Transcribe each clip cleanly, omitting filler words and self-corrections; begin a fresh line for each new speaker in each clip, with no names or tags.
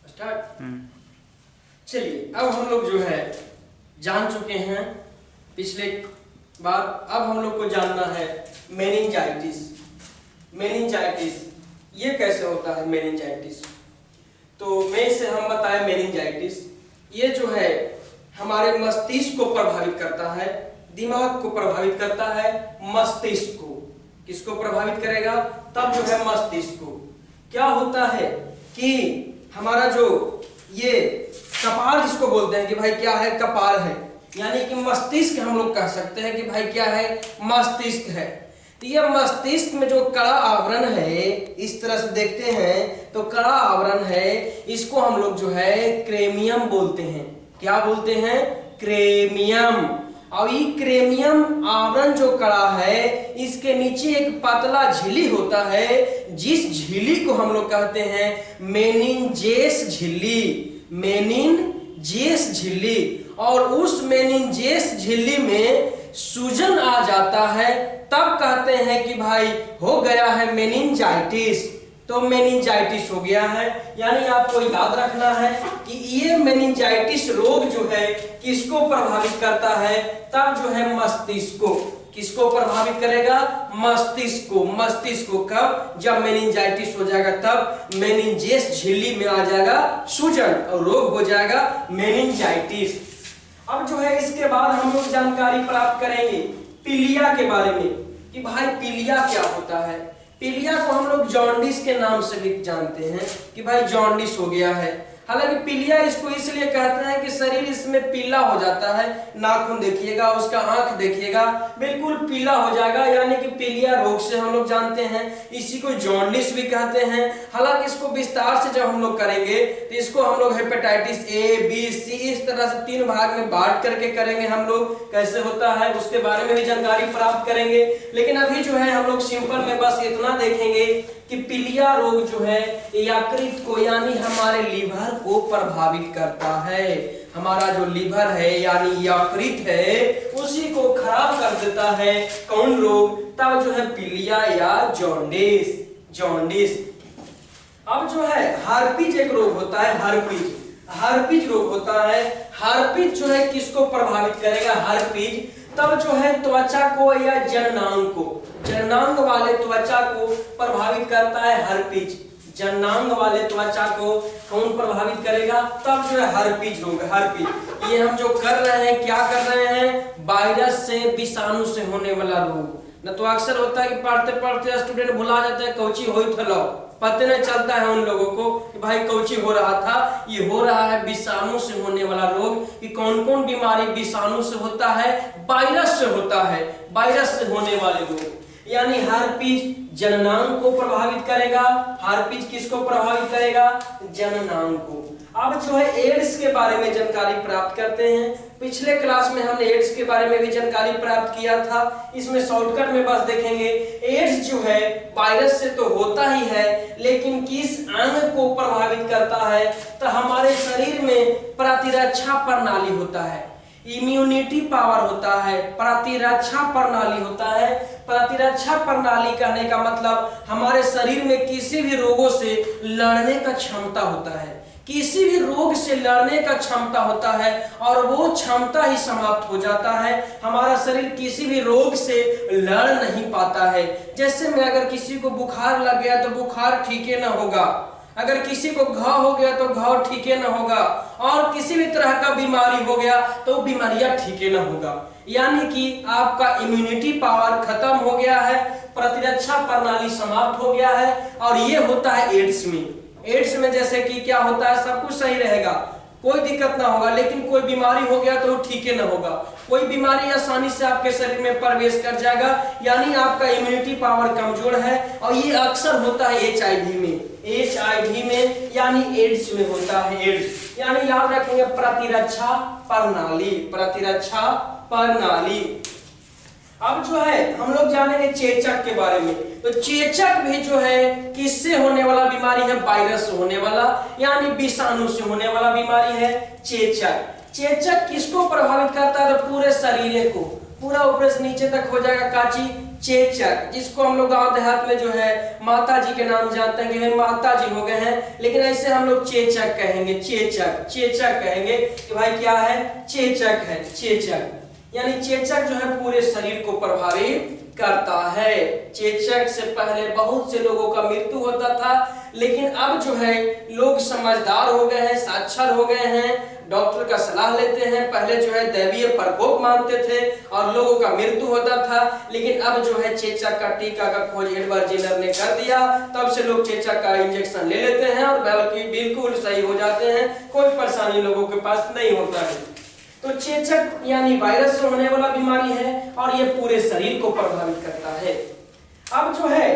Start. चलिए, अब हम लोग जो है जान चुके हैं पिछले बार, अब हम लोग को जानना है मेनिंजाइटिस। मेनिंजाइटिस ये कैसे होता है मेनिंजाइटिस? तो में से हम बताएं मेनिंजाइटिस ये जो है हमारे मस्तिष्क को प्रभावित करता है, दिमाग को प्रभावित करता है, मस्तिष्क को। किसको प्रभावित करेगा? तब जो है मस्तिष्क को। क्या होता है कि हमारा जो ये कपाल जिसको बोलते हैं कि भाई क्या है, कपाल है, यानी कि मस्तिष्क हम लोग कह सकते हैं कि भाई क्या है, मस्तिष्क है। तो ये मस्तिष्क में जो कड़ा आवरण है, इस तरह से देखते हैं तो कड़ा आवरण है, इसको हम लोग जो है क्रेमियम बोलते हैं। क्या बोलते हैं? क्रेमियम। और ये क्रेमियम आवरण जो कड़ा है, इसके नीचे एक पतला झिल्ली होता है, जिस झिल्ली को हम लोग कहते हैं मेनिंजेस झिल्ली। मेनिंजेस झिल्ली। और उस मेनिंजेस झिल्ली में सूजन आ जाता है, तब कहते हैं कि भाई हो गया है मेनिंजाइटिस। तो मेनिंजाइटिस हो गया है, यानी आपको याद रखना है कि ये मेनिंजाइटिस रोग जो है किसको प्रभावित करता है? तब जो है मस्तिष्क को। किसको प्रभावित करेगा? मस्तिष्क को। मस्तिष्क को कब? जब मेनिंजाइटिस हो जाएगा, तब मेनिंजेस झिल्ली में आ जाएगा सूजन और रोग हो जाएगा मेनिंजाइटिस। अब जो है इसके बाद हम लोग जानकारी प्राप्त करेंगे पीलिया के बारे में कि भाई पीलिया क्या होता है। पीलिया को हम लोग जॉन्डिस के नाम से भी जानते हैं कि भाई जॉन्डिस हो गया है। हालांकि पीलिया इसको इसलिए कहते हैं कि शरीर इसमें पीला हो जाता है। नाखून देखिएगा, उसका आंख देखिएगा, बिल्कुल पीला हो जाएगा, यानी कि पीलिया रोग से हम लोग जानते हैं। इसी को जॉन्डिस भी कहते हैं। हालांकि इसको विस्तार से जब हम लोग करेंगे तो इसको हम लोग हेपेटाइटिस ए, बी, सी इस तरह से 3 भाग में बांट करके करेंगे। हम लोग कैसे होता है उसके बारे में भी जानकारी प्राप्त करेंगे। लेकिन अभी जो है हम लोग सिंपल में बस इतना देखेंगे कि पीलिया रोग जो है यकृत को यानी हमारे लीवर को प्रभावित करता है। हमारा जो लीवर है यानी यकृत है, उसी को खराब कर देता है। कौन रोग? तब जो है पीलिया या जॉन्डिस। जॉन्डिस। अब जो है हर्पीज एक रोग होता है। हर्पीज। हर्पीज रोग होता है। हर्पीज जो है किसको प्रभावित करेगा? हर्पीज तब जो है त्वचा को या जननांग को, जननांग वाले त्वचा को प्रभावित करता है हर्पीज। जननांग वाले त्वचा को कौन प्रभावित करेगा? तब जो है हर्पीज रोग। हर्पीज ये हम जो कर रहे हैं, क्या कर रहे हैं? वायरस से, विषाणु से होने वाला रोग। न तो अक्सर होता है कि पढ़ते पढ़ते स्टूडेंट भुला जाता है कौची होई थलो, पता नहीं चलता है उन लोगों को कि भाई कौची हो रहा था। ये हो रहा है विषाणु से होने वाला रोग। कि कौन कौन बीमारी विषाणु से होता है? वायरस से होता है। वायरस से होने वाले रोग यानी हर्पीज जननांग को प्रभावित करेगा। हर्पीज किसको प्रभावित करेगा? जननांग को। अब जो है एड्स के बारे में जानकारी प्राप्त करते हैं। पिछले क्लास में हमने एड्स के बारे में भी जानकारी प्राप्त किया था। इसमें शॉर्टकट में बस देखेंगे। एड्स जो है वायरस से तो होता ही है, लेकिन किस अंग को प्रभावित करता है? तो हमारे शरीर में प्रतिरक्षा प्रणाली होता है, इम्यूनिटी पावर होता है, प्रतिरक्षा प्रणाली होता है। प्रतिरक्षा प्रणाली कहने का मतलब हमारे शरीर में किसी भी रोगों से लड़ने का क्षमता होता है। किसी भी रोग से लड़ने का क्षमता होता है और वो क्षमता ही समाप्त हो जाता है। हमारा शरीर किसी भी रोग से लड़ नहीं पाता है। जैसे में अगर किसी को बुखार लग गया तो बुखार ठीक न होगा, अगर किसी को घाव हो गया तो घाव ठीक न होगा, और किसी भी तरह का बीमारी हो गया तो बीमारियां ठीक न होगा। यानी कि आपका इम्यूनिटी पावर खत्म हो गया है, प्रतिरक्षा प्रणाली समाप्त हो गया है। और ये होता है एड्स में। एड्स में जैसे कि क्या होता है, सब कुछ सही रहेगा, कोई दिक्कत ना होगा, लेकिन कोई बीमारी हो गया तो ठीक है ना होगा। कोई बीमारी आसानी से आपके शरीर में प्रवेश कर जाएगा, यानी आपका इम्यूनिटी पावर कमजोर है। और ये अक्सर होता है HIV में। HIV में यानी एड्स में होता है। एड्स यानी याद रखेंगे प्रतिरक्षा प्रणाली। प्रतिरक्षा प्रणाली। अब जो है हम लोग जानेंगे चेचक के बारे में। तो चेचक भी जो है किससे होने वाला बीमारी है? वायरस से होने वाला, यानी विषाणु से होने वाला बीमारी है चेचक। चेचक किसको प्रभावित करता है? तो पूरे शरीर को, पूरा ऊपर से नीचे तक हो जाएगा काची चेचक, जिसको हम लोग गांव देहात में जो है माता जी के नाम जानते हैं कि भाई माता जी हो गए हैं, लेकिन ऐसे हम लोग चेचक कहेंगे, चेचक, चेचक कहेंगे कि भाई क्या है, चेचक है, चेचक। यानी चेचक जो है पूरे शरीर को प्रभावित करता है। चेचक से पहले बहुत से लोगों का मृत्यु होता था, लेकिन अब जो है लोग समझदार हो गए हैं, साक्षर हो गए हैं, डॉक्टर का सलाह लेते हैं। पहले जो है दैवीय प्रकोप मानते थे और लोगों का मृत्यु होता था, लेकिन अब जो है चेचक का टीका का खोज एडवर्ड जेनर ने कर दिया, तब से लोग चेचक का इंजेक्शन ले लेते हैं और बल्कि बिल्कुल सही हो जाते हैं, कोई परेशानी लोगों के पास नहीं होता है। तो चेचक यानी वायरस से होने वाला बीमारी है और ये पूरे शरीर को प्रभावित करता है। अब जो है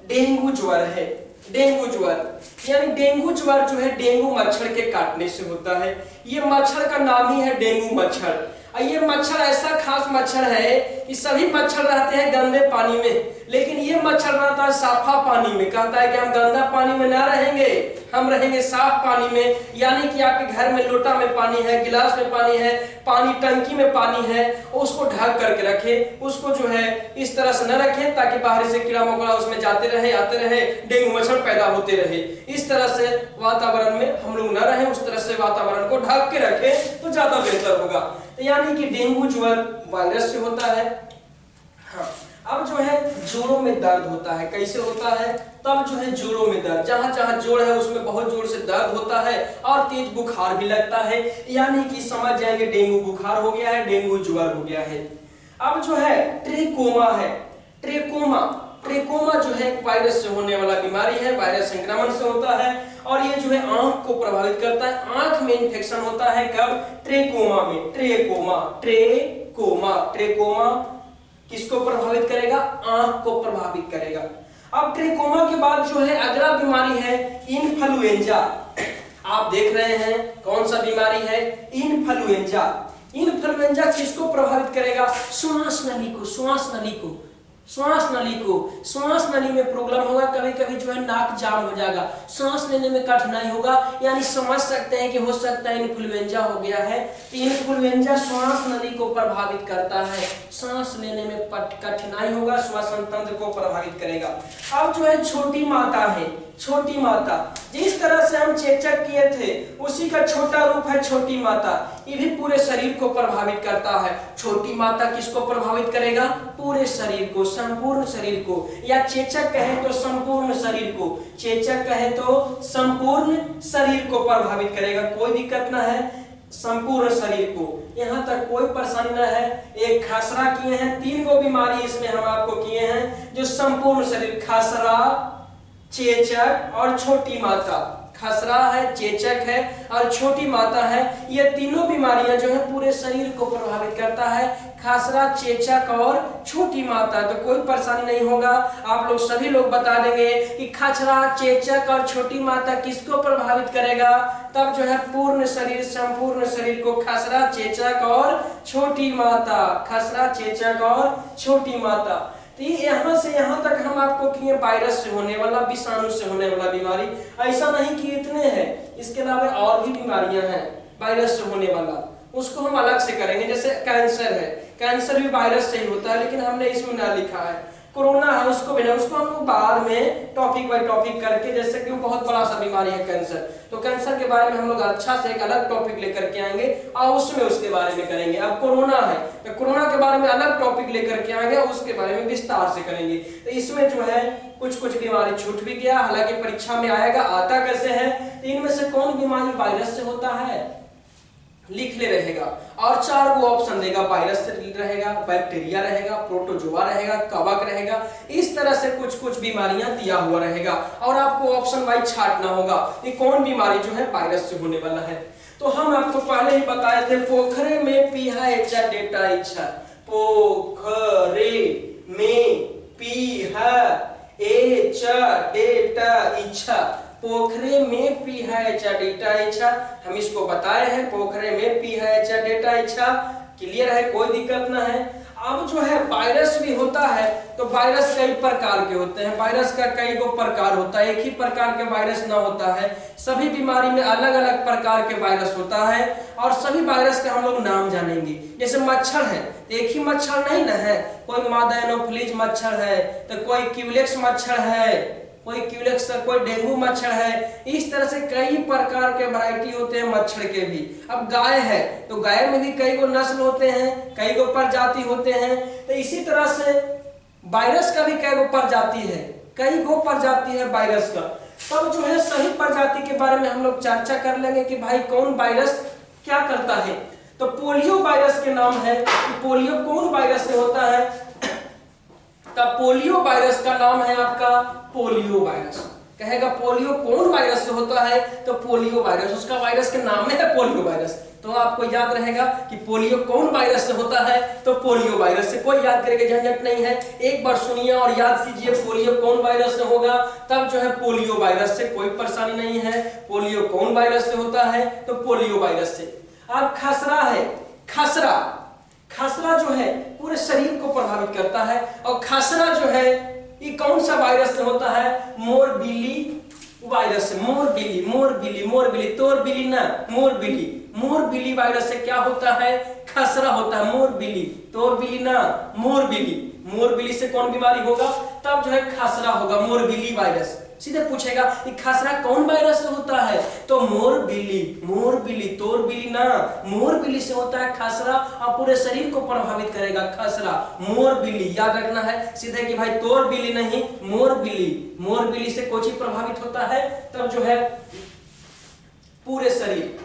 डेंगू ज्वर है, डेंगू ज्वर यानी डेंगू ज्वर जो है डेंगू मच्छर के काटने से होता है। ये मच्छर का नाम ही है डेंगू मच्छर। ये मच्छर ऐसा खास मच्छर है कि सभी मच्छर रहते हैं गंदे पानी में, लेकिन ये मच्छर रहता है साफा पानी में। कहता है कि हम गंदा पानी में ना रहेंगे, हम रहेंगे साफ पानी में। यानी कि आपके घर में लोटा में पानी है, गिलास में पानी है, पानी टंकी में पानी है, उसको ढक करके रखें, उसको जो है इस तरह से न रखें ताकि बाहर से कीड़ा मकोड़ा उसमें जाते रहे आते रहे, डेंगू मच्छर पैदा होते रहे। इस तरह से वातावरण में हम लोग न रहें, उस तरह से वातावरण को ढक के रखें तो ज्यादा बेहतर होगा। यानी कि डेंगू ज्वर वायरस से होता है। हाँ, अब जो है जोड़ों में दर्द होता है। कैसे होता है? तब जो है जोड़ों में दर्द, जहां जहां जोड़ है उसमें बहुत जोर से दर्द होता है और तेज बुखार भी लगता है। यानी कि समझ जाएंगे डेंगू बुखार हो गया है, डेंगू ज्वर हो गया है। अब जो है ट्रेकोमा है, ट्रेकोमा, ट्रेकोमा जो है वायरस से होने वाला बीमारी है, वायरस संक्रमण से होता है और ये जो है आंख को प्रभावित करता है। आंख में इंफेक्शन होता है कब? ट्रेकोमा में। ट्रेकोमा, ट्रेकोमा, ट्रेकोमा किसको प्रभावित करेगा? आंख को प्रभावित करेगा। अब ट्रेकोमा के बाद जो है अगला बीमारी है इन्फ्लुएंजा। आप देख रहे हैं कौन सा बीमारी है? इन्फ्लुएंजा। इन्फ्लुएंजा किसको प्रभावित करेगा? श्वास नली को, श्वास नली को, श्वास नली को। श्वास नली में प्रॉब्लम होगा, कभी कभी जो है नाक जाम हो जाएगा, सांस लेने में कठिनाई होगा। यानी समझ सकते हैं कि हो सकता है इन्फ्लुएंजा हो गया है। इन्फ्लुएंजा श्वास नली को प्रभावित करता है, सांस लेने में कठिनाई होगा, श्वसन तंत्र को प्रभावित करेगा। अब जो है छोटी माता है, छोटी माता। जिस तरह से हम चेचक किए थे उसी का छोटा रूप है छोटी माता। ये भी पूरे शरीर को प्रभावित करता है। छोटी माता किसको प्रभावित करेगा? पूरे शरीर को, संपूर्ण शरीर को। या चेचक कहे तो संपूर्ण शरीर को, चेचक कहे तो संपूर्ण शरीर को प्रभावित करेगा। कोई दिक्कत ना है, संपूर्ण शरीर को, यहाँ तक कोई परेशानी ना है। एक खसरा किए हैं, 3 गो बीमारी इसमें हम आपको किए हैं जो संपूर्ण शरीर, खसरा, चेचक और छोटी माता। खसरा है, चेचक है और छोटी माता है। ये तीनों बीमारियां जो है पूरे शरीर को प्रभावित करता है। खसरा, चेचक और छोटी माता, तो कोई परेशानी नहीं होगा। आप लोग सभी लोग बता देंगे कि खसरा, चेचक और छोटी माता किसको प्रभावित करेगा? तब जो है पूर्ण शरीर, संपूर्ण शरीर को खसरा, चेचक और छोटी माता, खसरा, चेचक और छोटी माता। तो यहाँ से यहाँ तक हम आपको किए वायरस से होने वाला, विषाणु से होने वाला बीमारी। ऐसा नहीं कि इतने हैं, इसके अलावा और भी बीमारियां हैं वायरस से होने वाला, उसको हम अलग से करेंगे। जैसे कैंसर है, कैंसर भी वायरस से ही होता है, लेकिन हमने इसमें ना लिखा है। कोरोना है, उसको भी ना, उसको हम लोग बाद में टॉपिक बाय टॉपिक करके, जैसे कि वो बहुत बड़ा सा बीमारी है कैंसर, तो कैंसर के बारे में हम लोग अच्छा से एक अलग टॉपिक लेकर के आएंगे और उसमें उसके बारे में करेंगे। अब कोरोना है तो कोरोना के बारे में अलग टॉपिक लेकर के आएंगे, उसके बारे में विस्तार से करेंगे। तो इसमें जो है कुछ बीमारी छूट भी गया, हालांकि परीक्षा में आएगा, आता कैसे है। तो इनमें से कौन बीमारी वायरस से होता है लिख ले रहेगा और 4 गो ऑप्शन देगा। वायरस से रहेगा, बैक्टीरिया रहेगा, प्रोटोजोआ रहेगा, कवक रहेगा। इस तरह से कुछ बीमारियां दिया हुआ रहेगा और आपको ऑप्शन वाइज छांटना होगा कि कौन बीमारी जो है वायरस से होने वाला है। तो हम आपको पहले ही बताए थे पोखरे में पीहा डेटा इच्छा, पोखरे में पीहा डेटा इच्छा, पोखरे में पीहा डेटा इच्छा। हम इसको बताए हैं, पोखरे में पीहा डेटा इच्छा। क्लियर है, कोई दिक्कत ना है। अब जो है वायरस भी होता है, तो वायरस कई प्रकार के होते हैं। वायरस का कई गो प्रकार होता है, एक ही प्रकार के वायरस ना होता है। सभी बीमारी में अलग अलग प्रकार के वायरस होता है और सभी वायरस का हम लोग नाम जानेंगे। जैसे मच्छर है, एक ही मच्छर नहीं ना है, कोई मादा एनोफिलीज मच्छर है, तो कोई क्यूलेक्स मच्छर है, कोई क्यूलेक्स, कोई डेंगू मच्छर है। इस तरह से कई प्रकार के वैरायटी होते हैं मच्छर के भी। अब गाय है, तो गाय में भी कई गो नस्ल होते हैं, कई गो प्रजाति होते हैं। तो इसी तरह से वायरस का भी कई गो प्रजाति है, कई गो प्रजाति है वायरस का। तब जो है सही प्रजाति के बारे में हम लोग चर्चा कर लेंगे कि भाई कौन वायरस क्या करता है। तो पोलियो वायरस के नाम है कि पोलियो कौन वायरस से होता है। तब पोलियो वायरस का नाम है आपका पोलियो वायरस। कहेगा पोलियो कौन वायरस से होता है, तो पोलियो वायरस, उसका वायरस के नाम में है पोलियो वायरस। तो आपको याद रहेगा कि पोलियो कौन वायरस से होता है, तो पोलियो वायरस से। कोई याद करके झंझट नहीं है, एक बार सुनिए और याद कीजिए पोलियो कौन वायरस से होगा, तब जो है पोलियो वायरस से कोई परेशानी नहीं है। पोलियो कौन वायरस से होता है, तो पोलियो वायरस से। अब खसरा है, खसरा, खसरा जो है पूरे शरीर को प्रभावित करता है। और खसरा जो है ये कौन सा वायरस से होता है, मोरबिली वायरस से। मोरबिली, मोरबिली, मोरबिली, तोरबिली ना, मोरबिली, मोरबिली वायरस से क्या होता है, खसरा होता है। मोरबिली, तोरबिली ना, मोरबिली, मोरबिली से कौन बीमारी होगा, तब जो है खसरा होगा, मोरबिली वायरस। सीधे पूछेगा कि खसरा कौन वायरस से होता है, तो मोरबिली, मोरबिली, तोरबिली ना, मोरबिली से होता है खसरा और पूरे शरीर को प्रभावित करेगा खसरा, मोरबिली। याद रखना है सीधे कि भाई तोरबिली नहीं, मोरबिली, मोरबिली से कोई चीज प्रभावित होता है, तब जो है पूरे शरीर।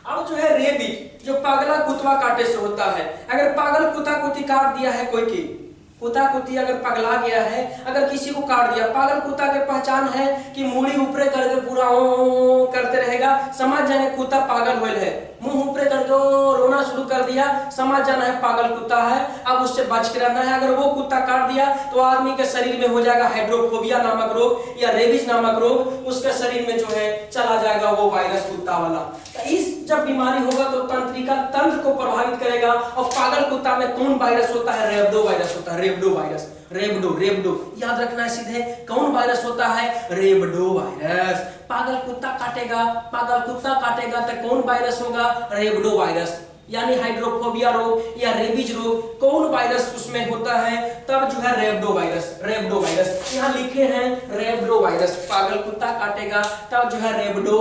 अब जो है रेबीज, जो पागला कुतवा काटे से होता है। अगर पागल कुत्ता कुत्ती काट दिया है कोई की, कुत्ता कुत्ती अगर पगला गया है, अगर किसी को काट दिया, पागल कुत्ता के पहचान है कि मुड़ी ऊपरे करके पूरा ओ करते रहेगा, समझ जाएंगे कुत्ता पागल हुए है। मुंह ऊपरे करके रोना शुरू कर दिया, समझ जाना है पागल कुत्ता है, अब उससे बच के रहना है। अगर वो कुत्ता काट दिया तो आदमी के शरीर में हो जाएगा हाइड्रोफोबिया नामक रोग या रेबीज नामक रोग, उसके शरीर में जो है चला जाएगा वो वायरस कुत्ता वाला। इस जब बीमारी होगा तो तंत्रिका तंत्र को प्रभावित करेगा। और पागल कुत्ता में कौन वायरस होता है, रेबडो वायरस होता है, रेबडो वायरस, रेबडो, रेबडो याद रखना है सीधे, कौन वायरस होता है, रेबडो वायरस। पागल कुत्ता काटेगा, पागल कुत्ता काटेगा तो कौन वायरस होगा, रेबडो वायरस। यानी हाइड्रोफोबिया रोग या रेबीज रोग कौन वायरस उसमें होता है, तब जो है रेबडो वायरस, रेबडो वायरस। यहाँ लिखे हैं रेबडो वायरस, पागल कुत्ता काटेगा तब जो है रेबडो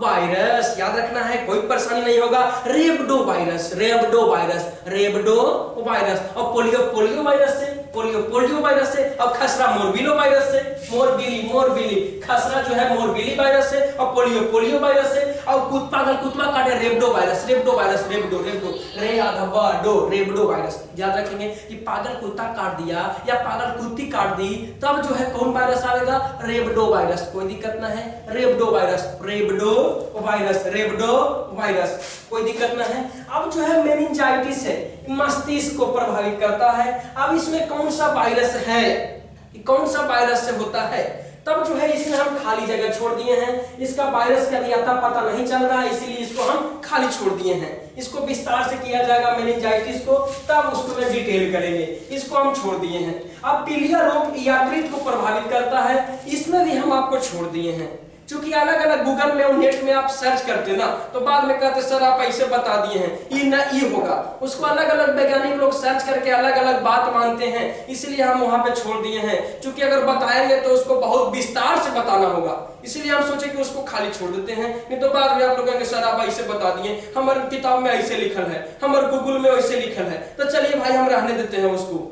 वायरस। याद रखना है, कोई परेशानी नहीं होगा, rhabdo virus, rhabdo virus, rhabdo virus. और पोलियो, पोलियो वायरस से, पोलियो, पोलियो वायरस से। और खसरा मोरबिलो वायरस से, मोरबिली, मोरबिली, खसरा जो है मोरबिली वायरस से और पोलियो, पोलियो वायरस से। और पागल कुत्ता काटे rhabdo virus, rhabdo virus, rhabdo, rhabdo, रे आधा डो, रेबडो वायरस। याद रखेंगे कि पागल कुत्ता काट दिया या पागल कुत्ती काट दी, तब जो है कौन वायरस आएगा, रेबडो वायरस। कोई दिक्कत ना है, rhabdo virus, rhabdo virus, rhabdo virus, कोई दिक्कत ना है। अब जो है मेनिंजाइटिस है, मस्तिष्क को प्रभावित करता है। अब इसमें कौन सा वायरस है, कौन सा वायरस से होता है, तब जो है इसमें हम खाली जगह छोड़ दिए हैं। इसका वायरस का भी अता पता नहीं चल रहा है, इसीलिए इसको हम खाली छोड़ दिए हैं। इसको विस्तार से किया जाएगा मेनिंजाइटिस को, तब उसको में डिटेल करेंगे, इसको हम छोड़ दिए हैं। अब पीलिया रोग यकृत को प्रभावित करता है, इसमें भी हम आपको छोड़ दिए हैं। क्योंकि अलग अलग गूगल में और नेट में आप सर्च करते ना, तो बाद में कहते सर आप ऐसे बता दिए हैं, ये ना ये होगा। उसको अलग अलग वैज्ञानिक लोग सर्च करके अलग अलग बात मानते हैं, इसलिए हम वहां पे छोड़ दिए हैं। क्योंकि अगर बताएंगे तो उसको बहुत विस्तार से बताना होगा, इसलिए हम सोचे कि उसको खाली छोड़ देते हैं। नहीं तो बाद में आप लोग कहेंगे सर आप ऐसे बता दिए, हमारे किताब में ऐसे लिखल है, हमारे गूगल में ऐसे लिखल है। तो चलिए भाई हम रहने देते हैं उसको,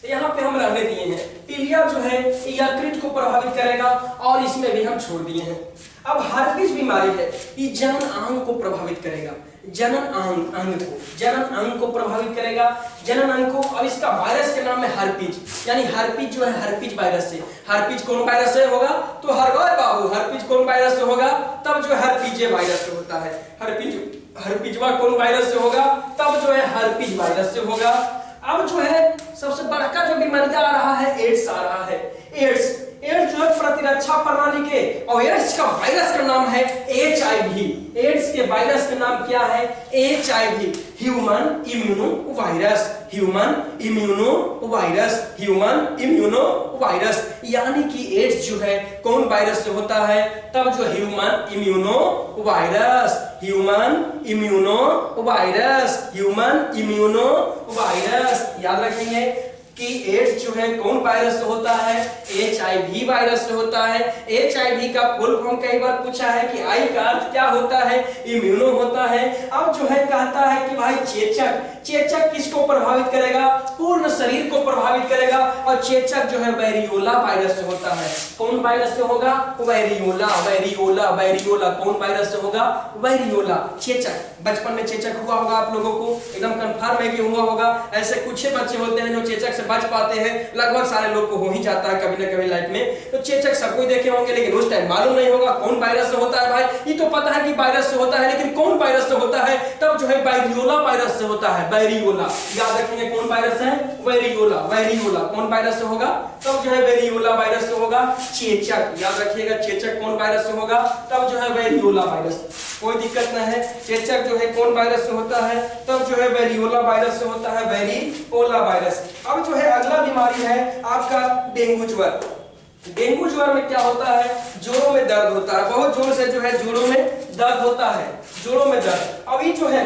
यहाँ पे हम रहने दिए हैं। पीलिया जो है यकृत को प्रभावित करेगा और इसमें भी हम छोड़ दिए हैं। अब हर्पीज बीमारी है, ये जनन अंग को प्रभावित करेगा, जनन अंग को, जनन अंग को प्रभावित करेगा, जनन अंग को। अब इसका वायरस के नाम है हर्पीज, यानी हर्पीज जो है हर्पीज वायरस से। हर्पीज कौन वायरस से होगा, तो बाबू हर्पीज कौन वायरस से होगा, तब जो है हर्पीज वायरस से होता है। हर्पीज, हर्पीजवा कौन वायरस से होगा, तब जो है हर्पीज वायरस से होगा। अब जो है सबसे बड़ा जो बीमारी आ रहा है, एड्स आ रहा है। एड्स, एड्स जो है प्रतिरक्षा प्रणाली के और एड्स का वायरस का नाम है HIV। एड्स के वायरस का नाम क्या है? HIV, human immuno virus. Human immuno virus, human immuno virus. यानी कि एड्स जो है कौन वायरस से होता है? तब जो human immuno virus, human immuno virus, human immuno virus. याद रखेंगे कि एड्स जो है कौन वायरस से होता है? HIV वायरस से होता है। HIV का फुल फॉर्म कई बार पूछा है कि आई का अर्थ क्या होता है? इम्यूनो होता है। अब जो है कहता है कि भाई चेचक, चेचक किसको प्रभावित करेगा? पूर्ण शरीर को प्रभावित करेगा। और चेचक जो है वेरियोला वायरस से होता है। कौन वायरस से होगा? Variola, variola, variola. कौन वायरस से होगा? वेरियोला। चेचक, बचपन में चेचक हुआ होगा आप लोगों को, एकदम कंफर्म है कि हुआ होगा। ऐसे कुछ ही बच्चे होते हैं जो चेचक से बच पाते हैं, लगभग सारे लोग को हो ही जाता है कभी ना कभी लाइफ में। तो चेचक सबको देखे होंगे, लेकिन उस टाइम मालूम नहीं होगा कौन वायरस से होता है। भाई ये तो पता है कि वायरस से होता है, लेकिन कौन वायरस से होता है? तब जो है वेरियोला वायरस से होता है। वेरियोला, याद रखेंगे कौन वायरस है? Variola, variola. कौन वायरस से होगा? तब जो है वेरियोला वायरस से होगा। चेचक, याद रखिएगा चेचक कौन वायरस से होगा? तब जो है वेरियोला वायरस। कोई दिक्कत नहीं है। चेचक जो है कौन वायरस से होता है? तब जो है वेरियोला वायरस से होता है, वेरियोला वायरस। अब जो है अगला बीमारी है आपका डेंगू ज्वर। डेंगू ज्वर में क्या होता है? जोड़ों में दर्द होता है, बहुत जोर से जो है जोड़ों में दर्द होता है, जोड़ों में दर्द। अब ये जो है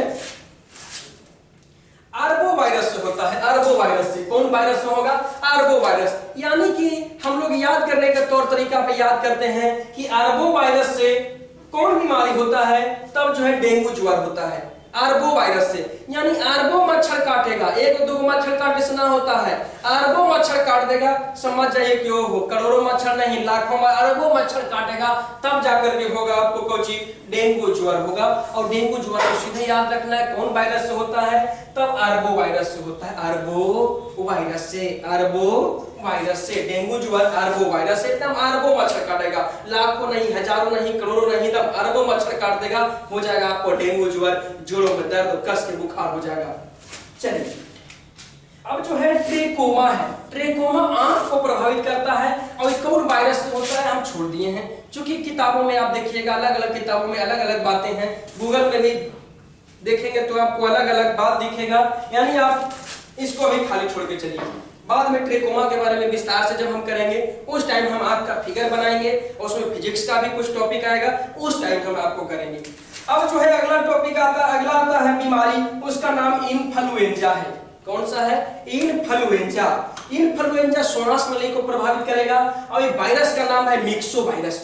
आर्बो वायरस से होता है। आर्बो वायरस से, कौन वायरस से होगा? Arbo virus. यानी कि हम लोग याद करने के तौर तरीका पे याद करते हैं कि आर्बो वायरस से कौन बीमारी होता है? तब जो है डेंगू ज्वर होता है आर्बो वायरस से। यानी अरबों मच्छर काटेगा, एक दो मच्छर काटने से ना होता है, अरबों मच्छर काट देगा। समझ जाइए क्यों हो, करोड़ों मच्छर नहीं, लाखों अरबों मच्छर काटेगा, तब जाकर के होगा आपको कोची डेंगू ज्वर होगा। और डेंगू ज्वर को सीधे याद रखना है कौन वायरस से होता है? तब अरबो वायरस से होता है, अरबो वायरस से, अरबो वायरस से। डेंगू ज्वर अरबो वायरस से, एकदम अरबों मच्छर काटेगा, लाखों नहीं, हजारों नहीं, करोड़ों नहीं, तब अरबों मच्छर काट देगा, हो जाएगा आपको डेंगू ज्वर, जोड़ों में दर्द, कस के बुखार हो जाएगा। चलिए अब जो है ट्रेकोमा है, ट्रेकोमा आंख को प्रभावित करता है और कौन वायरस से होता है हम छोड़ दिए हैं, क्योंकि किताबों में आप देखिएगा अलग अलग किताबों में अलग अलग बातें हैं, गूगल में भी देखेंगे तो आपको अलग अलग बात दिखेगा, यानी आप इसको अभी खाली छोड़ के चलिए। बाद में ट्रेकोमा के बारे में विस्तार से जब हम करेंगे उस टाइम हम आंख का फिगर बनाएंगे और उसमें फिजिक्स का भी कुछ टॉपिक आएगा, उस टाइम हम आपको करेंगे। अब जो है अगला टॉपिक अगला आता है बीमारी, उसका नाम इन्फ्लुएंजा है। कौन सा है? इन्फ्लुएंजा। इन्फ्लुएंजा श्वास नली को प्रभावित करेगा और ये वायरस का नाम है myxo virus,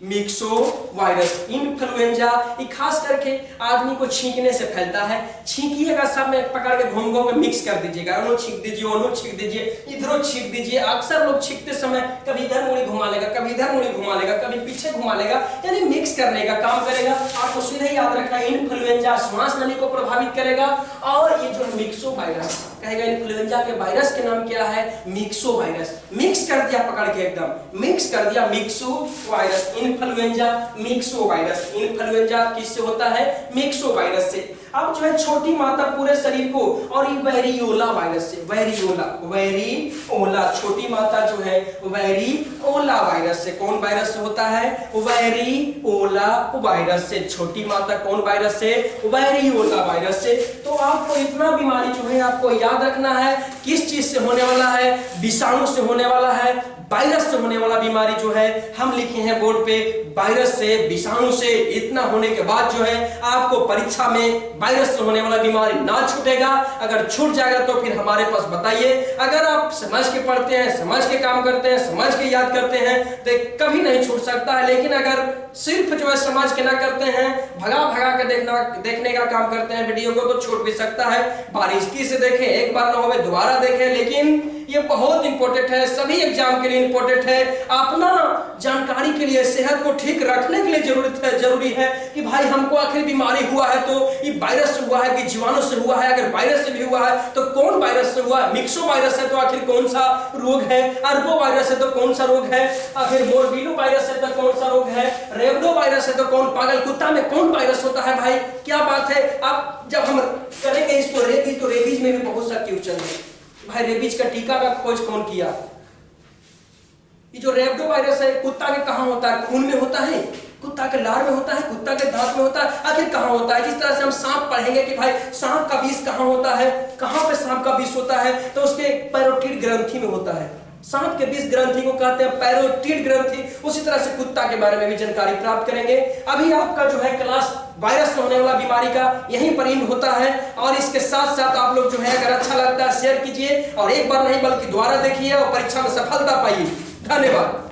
myxo virus. Influenza ये खास करके आदमी को छींकने से फैलता है, छींकिएगा सब में पकड़ के घूम घूम के मिक्स कर दीजिएगा, उन्हों छींक दीजिए, उन्हों छींक दीजिए, इधरों छींक दीजिए। अक्सर लोग छींकते समय कभी इधर मुड़ी घुमा लेगा, कभी इधर मुड़ी घुमा लेगा, कभी पीछे घुमा लेगा, यानी मिक्स करने का काम करेगा। आपको सीधे याद रखना है इन्फ्लुएंजा श्वास नली को प्रभावित करेगा और ये जो है मिक्सो वायरस कहेगा। इन्फ्लुएंजा के वायरस के नाम क्या है? Myxo virus. मिक्स कर दिया पकड़ के, एकदम मिक्स कर दिया, myxo virus. Influenza myxo virus. Influenza किससे होता है? मिक्सो वायरस से। अब जो है छोटी मात्रा पूरे शरीर को, और ये वेरियोला वायरस से, वेरियोला, वेरियोला छोटी मात्रा जो है वेरियोला वायरस से। कौन वायरस से होता है? वेरियोला वायरस से। छोटी मात्रा कौन वायरस से? वेरियोला वायरस से। तो आपको इतना बीमारी जो है आपको याद रखना है, किस चीज से होने वाला है? विषाणु से होने वाला है, वायरस से होने वाला बीमारी जो है हम लिखे हैं बोर्ड पे, वायरस से, विषाणु से। इतना होने के बाद जो है आपको परीक्षा में वायरस से होने वाला बीमारी ना छूटेगा। अगर छूट जाएगा तो फिर हमारे पास बताइए। अगर आप समझ के पढ़ते हैं, समझ के काम करते हैं, समझ के याद करते हैं तो कभी नहीं छूट सकता है। लेकिन अगर सिर्फ जो है समझ के ना करते हैं, भगा भगा के देखने का काम करते हैं वीडियो को, तो छूट भी सकता है। बारीकी से देखें, एक बार ना हो दोबारा देखें, लेकिन ये बहुत इंपॉर्टेंट है, सभी एग्जाम के लिए इंपॉर्टेंट है। अपना जानकारी के लिए, सेहत को ठीक रखने के लिए जरूरी है कि भाई हमको आखिर बीमारी हुआ है तो ये वायरस से हुआ है कि जीवाणु से हुआ है। अगर वायरस से भी हुआ है तो कौन वायरस से हुआ है? मिक्सो वायरस है तो आखिर कौन सा रोग है? अरबो वायरस है तो कौन सा रोग है? आखिर मोरबिलो वायरस है तो कौन सा रोग है? रेबडो वायरस है तो कौन? पागल कुत्ता में कौन वायरस होता है? भाई क्या बात है। अब जब हम करेंगे इसको रेबीज, तो रेबीज में भी बहुत सा क्वेश्चन है। भाई रेबीज का टीका का खोज कौन किया? ये जो रेबडो वायरस है कुत्ता के कहाँ होता है? खून में होता है, कुत्ता के लार में होता है, कुत्ता के दांत में होता है, आखिर कहाँ होता है? जिस तरह से हम सांप पढ़ेंगे कि भाई सांप का विष कहाँ होता है, कहाँ पे सांप का विष होता है, तो उसके पैरोटिड ग्रंथि में होता है। सांप के विष ग्रंथि को कहते हैं पैरोटिड ग्रंथि। उसी तरह से कुत्ता के बारे में भी जानकारी प्राप्त करेंगे। अभी आपका जो है क्लास वायरस से होने वाला बीमारी का यहीं पर एंड होता है। और इसके साथ साथ आप लोग जो है अगर अच्छा लगता है शेयर कीजिए और एक बार नहीं बल्कि दोबारा देखिए और परीक्षा में सफलता पाइए। धन्यवाद।